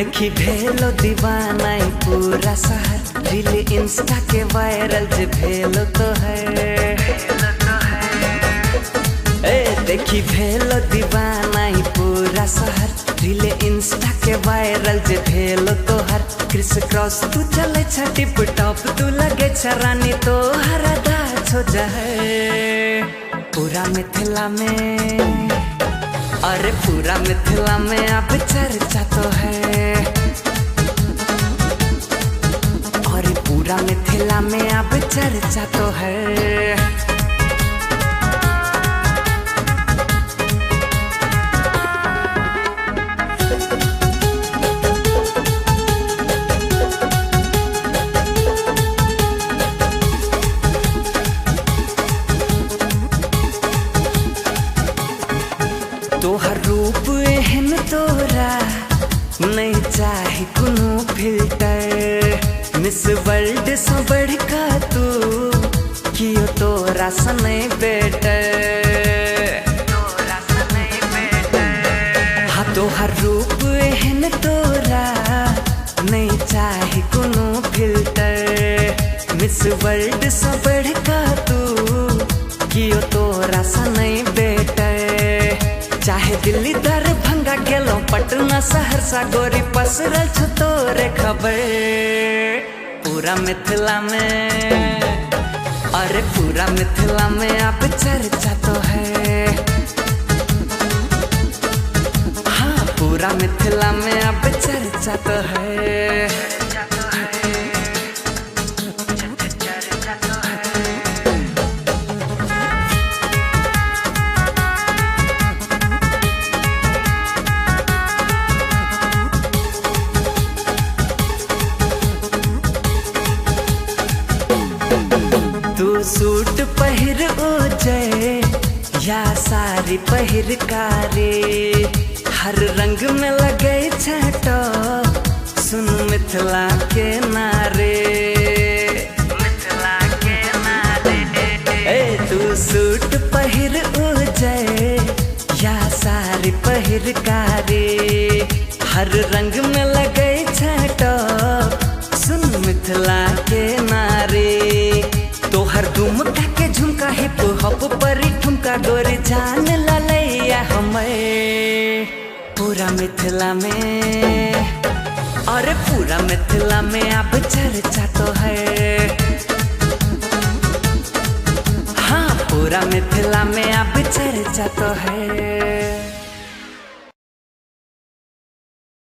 देखी भेलो दीवाना ई पूरा शहर, रील इंस्टा के वायरल जे भेलो तो है। देखी भेलो दीवाना ई पूरा शहर, रील इंस्टा के वायरल जे भेलो तो हर। क्रिस क्रॉस तू चले छ टिप टॉप, तू लगे छ रानी तो हर अदा छो जाए पूरा मिथिला में। अरे पूरा मिथिला में अब चर्चा तो है, और पूरा मिथिला में अब चर्चा तो है। तोहर रूप एहन तोरा नहीं चाहे कोनो फिल्टर, मिस वर्ल्ड से बढ़का तू कियो तोरा से नहीं बेटर। हाँ तोहर रूप एहन तोरा नहीं चाहे कोनो फिल्टर, मिस वर्ल्ड से बढ़का तू कियो तोरा से नहीं बेटर। चाहे दिल्ली दरभंगा गेलो पटना सहरसा, गोरी पसरल छ तोरे खबर पूरा मिथिला में। अरे पूरा मिथिला में अब चर्चा तो है, हाँ पूरा मिथिला में अब चर्चा तो है। तू सूट पहिर ओजे या साड़ी पहिर कारे, हर रंग में लगे छटो सुन मिथिला के नारे। मिथिला के नारे तू सूट पहिर ओजे या साड़ी पहिर कारे, हर रंग में लगे छटो सुन मिथिला के नारे। तोहर दुमका के झुमका हिप हॉप पर ठुमका, गोरी जान ललैया हमें पूरा मिथिला में। और पूरा मिथिला में अब चर्चा तो है, हाँ पूरा मिथिला में अब चर्चा तो है।